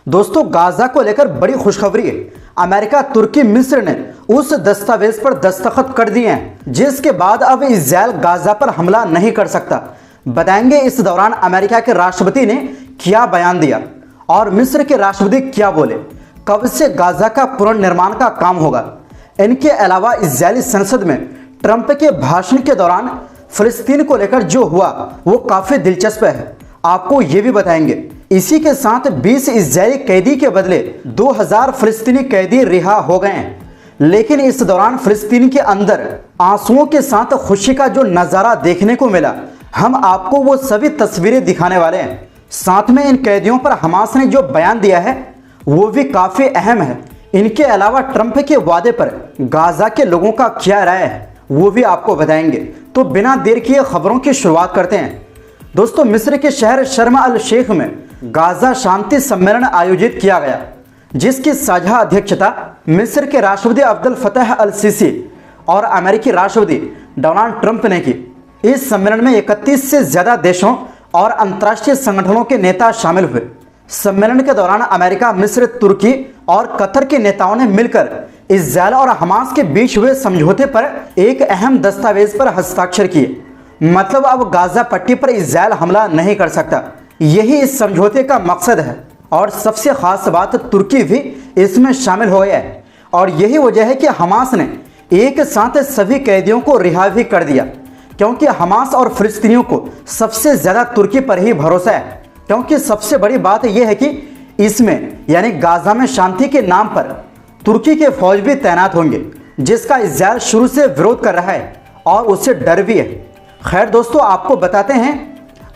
दोस्तों, गाजा को लेकर बड़ी खुशखबरी है। अमेरिका, तुर्की, मिस्र ने उस दस्तावेज पर दस्तखत कर दिए हैं जिसके बाद अब इजराइल गाजा पर हमला नहीं कर सकता। बताएंगे इस दौरान अमेरिका के राष्ट्रपति ने क्या बयान दिया और मिस्र के राष्ट्रपति क्या बोले, कब से गाजा का पुनर्निर्माण का काम होगा। इनके अलावा इजरायली संसद में ट्रंप के भाषण के दौरान फिलिस्तीन को लेकर जो हुआ वो काफी दिलचस्प है, आपको ये भी बताएंगे। इसी के साथ 20 इजरायली कैदी के बदले 2000 फिलिस्तीनी कैदी रिहा हो गए हैं। लेकिन इस दौरान फिलिस्तीन के अंदर आंसुओं के साथ खुशी का जो नज़ारा देखने को मिला, हम आपको वो सभी तस्वीरें दिखाने वाले हैं। साथ में इन कैदियों पर हमास ने जो बयान दिया है वो भी काफ़ी अहम है। इनके अलावा ट्रंप के वादे पर गाजा के लोगों का क्या राय है वो भी आपको बताएंगे। तो बिना देर किए खबरों की शुरुआत करते हैं। दोस्तों, मिस्र के शहर शर्म अल शेख में गाजा शांति सम्मेलन आयोजित किया गया, जिसकी साझा अध्यक्षता मिस्र के राष्ट्रपति अब्दुल फतह अल सीसी और अमेरिकी राष्ट्रपति डोनाल्ड ट्रंप ने की। इस सम्मेलन में 31 से ज्यादा देशों और अंतर्राष्ट्रीय संगठनों के नेता शामिल हुए। सम्मेलन के दौरान अमेरिका, मिस्र, तुर्की और कतर के नेताओं ने मिलकर इजरायल और हमास के बीच हुए समझौते पर एक अहम दस्तावेज पर हस्ताक्षर किए। मतलब अब गाजा पट्टी पर इजरायल हमला नहीं कर सकता, यही इस समझौते का मकसद है। और सबसे खास बात, तुर्की भी इसमें शामिल हो गया है और यही वजह है कि हमास ने एक साथ सभी कैदियों को रिहा भी कर दिया, क्योंकि हमास और फिलिस्तीनियों को सबसे ज्यादा तुर्की पर ही भरोसा है। क्योंकि सबसे बड़ी बात यह है कि इसमें यानी गाजा में शांति के नाम पर तुर्की के फौज भी तैनात होंगे, जिसका इजरायल शुरू से विरोध कर रहा है और उससे डर भी है। खैर दोस्तों, आपको बताते हैं,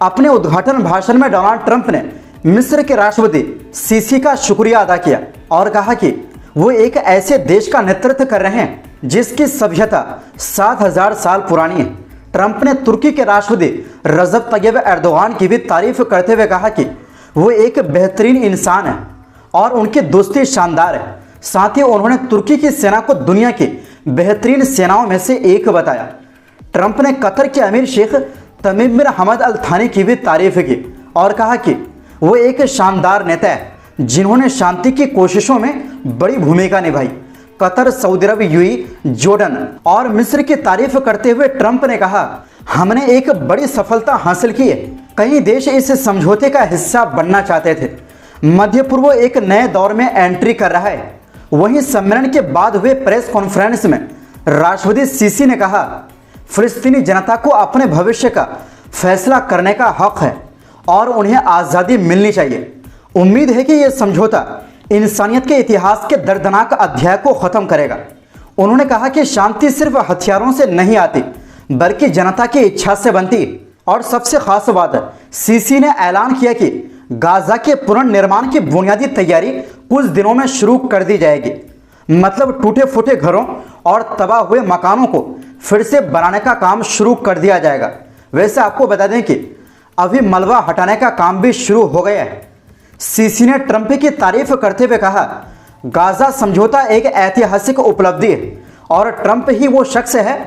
अपने उद्घाटन भाषण में डोनाल्ड ट्रंप ने मिस्र के राष्ट्रपति सीसी का शुक्रिया अदा किया और कहा कि वो एक ऐसे देश का नेतृत्व कर रहे हैं जिसकी सभ्यता 7000 साल पुरानी है। ट्रंप ने तुर्की के राष्ट्रपति रजब तैयब एर्दोगान की भी तारीफ करते हुए कहा कि वो एक बेहतरीन इंसान है और उनकी दोस्ती शानदार है। साथ ही उन्होंने तुर्की की सेना को दुनिया की बेहतरीन सेनाओं में से एक बताया। ट्रंप ने कतर के अमीर शेख तमीम बिन हमद अल थानी की भी तारीफ की और कहा कि वो एक शानदार नेता है जिन्होंने शांति की कोशिशों में बड़ी भूमिका निभाई। कतर, सऊदी अरब, यूएई, जॉर्डन और मिस्र की तारीफ करते हुए ट्रंप ने कहा, हमने एक बड़ी सफलता हासिल की है। कई देश इस समझौते का हिस्सा बनना चाहते थे। मध्य पूर्व एक नए दौर में एंट्री कर रहा है। वहीं सम्मेलन के बाद हुए प्रेस कॉन्फ्रेंस में राष्ट्रपति सीसी ने कहा, फिलिस्तीनी जनता को अपने भविष्य का फैसला करने का हक है और उन्हें आज़ादी मिलनी चाहिए। उम्मीद है कि यह समझौता इंसानियत के इतिहास के दर्दनाक अध्याय को खत्म करेगा। उन्होंने कहा कि शांति सिर्फ हथियारों से नहीं आती बल्कि जनता की इच्छा से बनती। और सबसे खास बात है, सीसी ने ऐलान किया कि गाजा के पुनर्निर्माण की बुनियादी तैयारी कुछ दिनों में शुरू कर दी जाएगी। मतलब टूटे फूटे घरों और तबाह हुए मकानों को फिर से बनाने का काम शुरू कर दिया जाएगा। वैसे आपको बता दें कि अभी मलबा हटाने का काम भी शुरू हो गया है। सीसी ने ट्रंप की तारीफ करते हुए कहा, गाजा समझौता एक ऐतिहासिक उपलब्धि है और ट्रंप ही वो शख्स है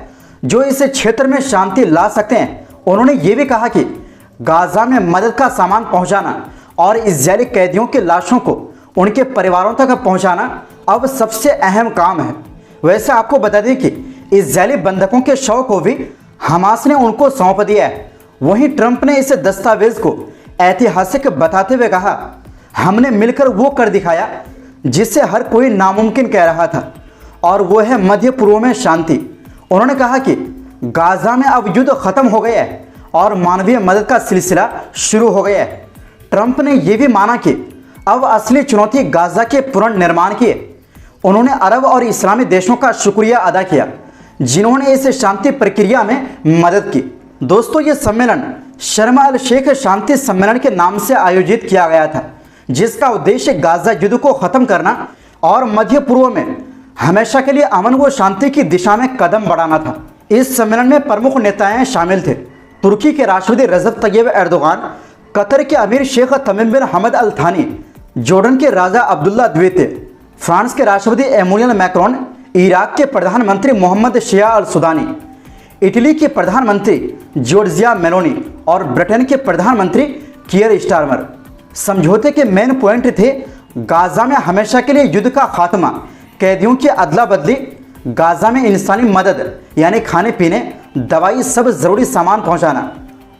जो इस क्षेत्र में शांति ला सकते हैं। उन्होंने ये भी कहा कि गाजा में मदद का सामान पहुंचाना और इजरायली कैदियों की लाशों को उनके परिवारों तक पहुंचाना अब सबसे अहम काम है। वैसे आपको बता दें कि इजरायली बंधकों के शव को भी हमास ने उनको सौंप दिया है। वहीं ट्रंप ने इस दस्तावेज को ऐतिहासिक बताते हुए कहा, हमने मिलकर वो कर दिखाया जिससे हर कोई नामुमकिन कह रहा था, और वो है मध्य पूर्व में शांति। उन्होंने कहा कि गाजा में अब युद्ध खत्म हो गया है और मानवीय मदद का सिलसिला शुरू हो गया है। ट्रंप ने यह भी माना कि अब असली चुनौती गाजा के पुनर्निर्माण की है। उन्होंने अरब और इस्लामी देशों का शुक्रिया अदा किया जिन्होंने इस शांति प्रक्रिया में मदद की। दोस्तों, ये सम्मेलन शर्म अल शेख शांति सम्मेलन के नाम से आयोजित किया गया था, जिसका उद्देश्य गाजा युद्ध को खत्म करना और मध्य पूर्व में हमेशा के लिए अमन व शांति की दिशा में कदम बढ़ाना था। इस सम्मेलन में प्रमुख नेताएं शामिल थे, तुर्की के राष्ट्रपति रजब तैयब एर्दोगान, कतर के अमीर शेख तमीम बिन हमद अल थानी, जॉर्डन के राजा अब्दुल्ला द्वितीय, फ्रांस के राष्ट्रपति एमुनियल मैक्रोन, इराक के प्रधानमंत्री मोहम्मद शिया अल सुदानी, इटली के प्रधानमंत्री जॉर्जिया मेलोनी और ब्रिटेन के प्रधानमंत्री कियर स्टारमर। समझौते के मेन पॉइंट थे गाजा में हमेशा के लिए युद्ध का खात्मा, कैदियों की अदला बदली, गाजा में इंसानी मदद यानी खाने पीने, दवाई, सब ज़रूरी सामान पहुंचाना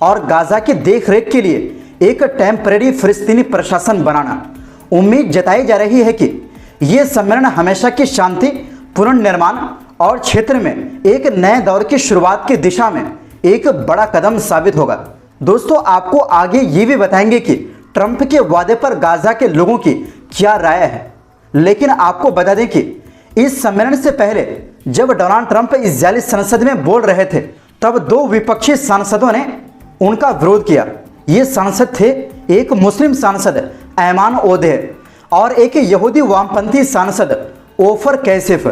और गाजा की देखरेख के लिए एक टेम्परेरी फिलिस्तीनी प्रशासन बनाना। उम्मीद जताई जा रही है कि ये सम्मेलन हमेशा की शांति, पुनर्निर्माण और क्षेत्र में एक नए दौर की शुरुआत की दिशा में एक बड़ा कदम साबित होगा। दोस्तों, आपको आगे ये भी बताएंगे कि ट्रंप के वादे पर गाजा के लोगों की क्या राय है। लेकिन आपको बता दें कि इस सम्मेलन से पहले जब डोनाल्ड ट्रंप इजरायली संसद में बोल रहे थे, तब दो विपक्षी सांसदों ने उनका विरोध किया। ये सांसद थे एक मुस्लिम सांसद ऐमान ओदेह और एक यहूदी वामपंथी सांसद ओफर कैसिफ।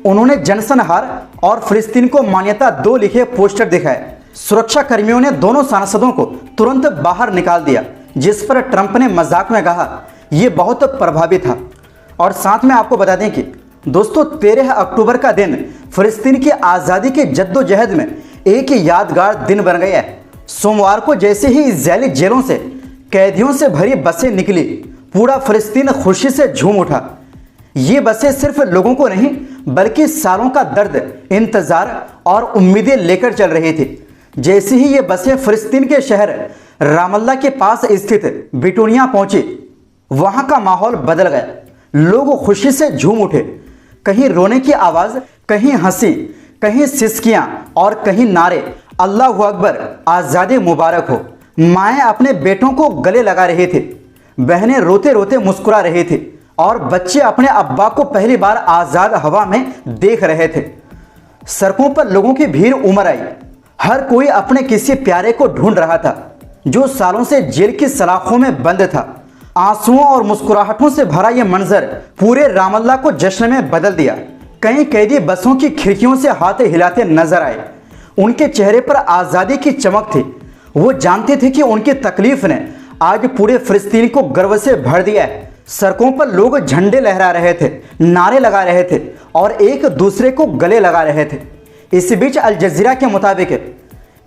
उन्होंने जनसंहार और फिलिस्तीन को मान्यता दो लिखे पोस्टर दिखाए। सुरक्षा कर्मियों ने दोनों सांसदों को तुरंत बाहर निकाल दिया, जिस पर ट्रंप ने मजाक में कहा यह बहुत प्रभावी था। और साथ में आपको बता दें कि दोस्तों 13 अक्टूबर का दिन फिलिस्तीन की आज़ादी की जद्दोजहद में एक यादगार दिन बन गया है। सोमवार को जैसे ही इजरायली जेलों से कैदियों से भरी बसें निकली, पूरा फिलिस्तीन खुशी से झूम उठा। ये बसें सिर्फ लोगों को नहीं बल्कि सालों का दर्द, इंतजार और उम्मीदें लेकर चल रही थी। जैसे ही ये बसें फिलिस्तीन के शहर रामल्ला के पास स्थित बिटूनिया पहुंची, वहां का माहौल बदल गया। लोग खुशी से झूम उठे। कहीं रोने की आवाज, कहीं हंसी, कहीं सिसकियां और कहीं नारे, अल्लाहु अकबर, आज़ादी मुबारक हो। माएँ अपने बेटों को गले लगा रही थी, बहनें रोते रोते मुस्कुरा रही थी और बच्चे अपने अब्बा को पहली बार आज़ाद हवा में देख रहे थे। सड़कों पर लोगों की भीड़ उमड़ आई। हर कोई अपने किसी प्यारे को ढूंढ रहा था जो सालों से जेल की सलाखों में बंद था। आंसुओं और मुस्कुराहटों से भरा यह मंजर पूरे रामल्ला को जश्न में बदल दिया। कई कैदी बसों की खिड़कियों से हाथ हिलाते नजर आए। उनके चेहरे पर आज़ादी की चमक थी। वो जानते थे कि उनकी तकलीफ ने आज पूरे फिलिस्तीन को गर्व से भर दिया है। सड़कों पर लोग झंडे लहरा रहे थे, नारे लगा रहे थे और एक दूसरे को गले लगा रहे थे। इस बीच अल जज़ीरा के मुताबिक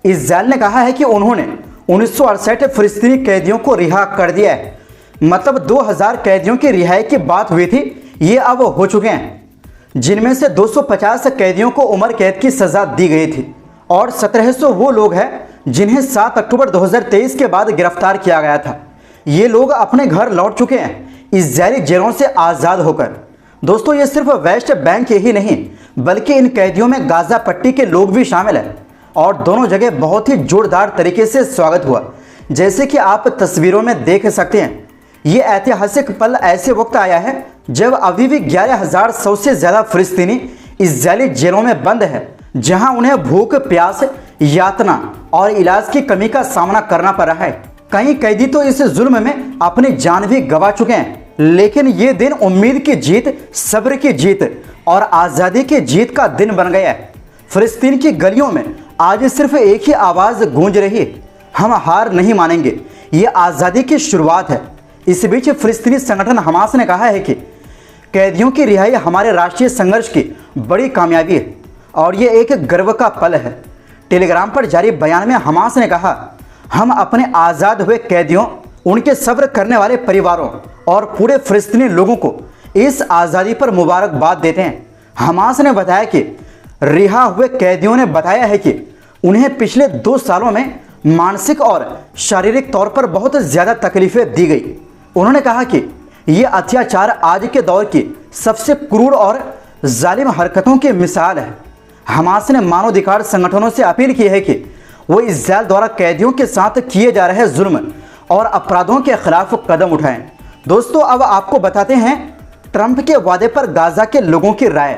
इजराइल ने कहा है कि उन्होंने 1968 फिलिस्तीनी कैदियों को रिहा कर दिया है। मतलब 2000 कैदियों की रिहाई की बात हुई थी, ये अब हो चुके हैं, जिनमें से 250 कैदियों को उम्र कैद की सजा दी गई थी और 1700 वो लोग हैं जिन्हें 7 अक्टूबर 2023 के बाद गिरफ्तार किया गया था। ये लोग अपने घर लौट चुके हैं इजरायली जेलों से आज़ाद होकर। दोस्तों, ये सिर्फ वेस्ट बैंक ही नहीं बल्कि इन कैदियों में गाजा पट्टी के लोग भी शामिल हैं और दोनों जगह बहुत ही जोरदार तरीके से स्वागत हुआ। जैसे कि आप तस्वीरों में देख सकते हैं, ये ऐतिहासिक पल ऐसे वक्त आया है जब अभी भी 11,100 से ज़्यादा फिलिस्तीनी इजरायली जेलों में बंद है, जहां उन्हें भूख, प्यास, यातना और इलाज की कमी का सामना करना पड़ रहा है। कई कैदी तो इस जुल्म में अपनी जान भी गंवा चुके हैं। लेकिन ये दिन उम्मीद की जीत, सब्र की जीत और आज़ादी की जीत का दिन बन गया है। फिलिस्तीन की गलियों में आज सिर्फ एक ही आवाज़ गूंज रही है, हम हार नहीं मानेंगे, ये आज़ादी की शुरुआत है। इस बीच फिलिस्तीनी संगठन हमास ने कहा है कि कैदियों की रिहाई हमारे राष्ट्रीय संघर्ष की बड़ी कामयाबी है और ये एक गर्व का पल है। टेलीग्राम पर जारी बयान में हमास ने कहा, हम अपने आज़ाद हुए कैदियों, उनके सब्र करने वाले परिवारों और पूरे फिलिस्तीनी लोगों को इस आज़ादी पर मुबारकबाद देते हैं। हमास ने बताया कि रिहा हुए कैदियों ने बताया है कि उन्हें पिछले 2 सालों में मानसिक और शारीरिक तौर पर बहुत ज़्यादा तकलीफें दी गई। उन्होंने कहा कि ये अत्याचार आज के दौर की सबसे क्रूर और जालिम हरकतों की मिसाल है। हमास ने मानवाधिकार संगठनों से अपील की है कि वो इजराइल द्वारा कैदियों के साथ किए जा रहे जुल्म और अपराधों के खिलाफ कदम उठाएं। दोस्तों, अब आपको बताते हैं ट्रंप के वादे पर गाजा के लोगों की राय।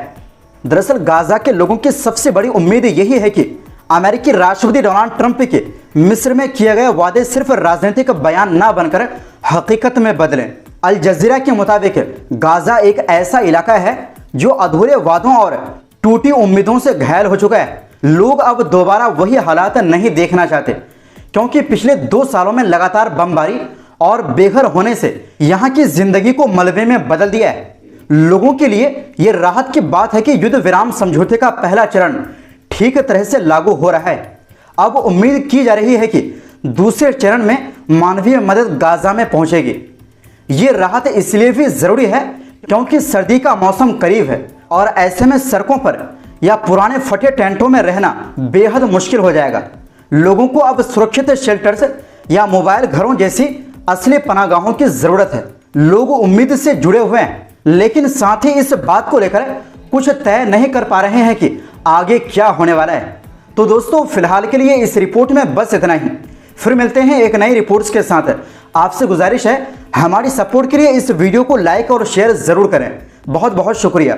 दरअसल गाजा के लोगों की सबसे बड़ी उम्मीद यही है कि अमेरिकी राष्ट्रपति डोनाल्ड ट्रंप के मिस्र में किए गए वादे सिर्फ राजनीतिक बयान न बनकर हकीकत में बदलें। अल जज़ीरा के मुताबिक गाजा एक ऐसा इलाका है जो अधूरे वादों और टूटी उम्मीदों से घायल हो चुका है। लोग अब दोबारा वही हालात नहीं देखना चाहते, क्योंकि पिछले 2 सालों में लगातार बमबारी और बेघर होने से यहाँ की जिंदगी को मलबे में बदल दिया है। लोगों के लिए ये राहत की बात है कि युद्ध विराम समझौते का पहला चरण ठीक तरह से लागू हो रहा है। अब उम्मीद की जा रही है कि दूसरे चरण में मानवीय मदद गाजा में पहुंचेगी। ये राहत इसलिए भी जरूरी है क्योंकि सर्दी का मौसम करीब है और ऐसे में सड़कों पर या पुराने फटे टेंटों में रहना बेहद मुश्किल हो जाएगा। लोगों को अब सुरक्षित शेल्टर्स या मोबाइल घरों जैसी असली पनाहगाहों की जरूरत है। लोग उम्मीद से जुड़े हुए हैं, लेकिन साथ ही इस बात को लेकर कुछ तय नहीं कर पा रहे हैं कि आगे क्या होने वाला है। तो दोस्तों, फिलहाल के लिए इस रिपोर्ट में बस इतना ही। फिर मिलते हैं एक नई रिपोर्ट्स के साथ। आपसे गुजारिश है, हमारी सपोर्ट के लिए इस वीडियो को लाइक और शेयर जरूर करें। बहुत बहुत शुक्रिया।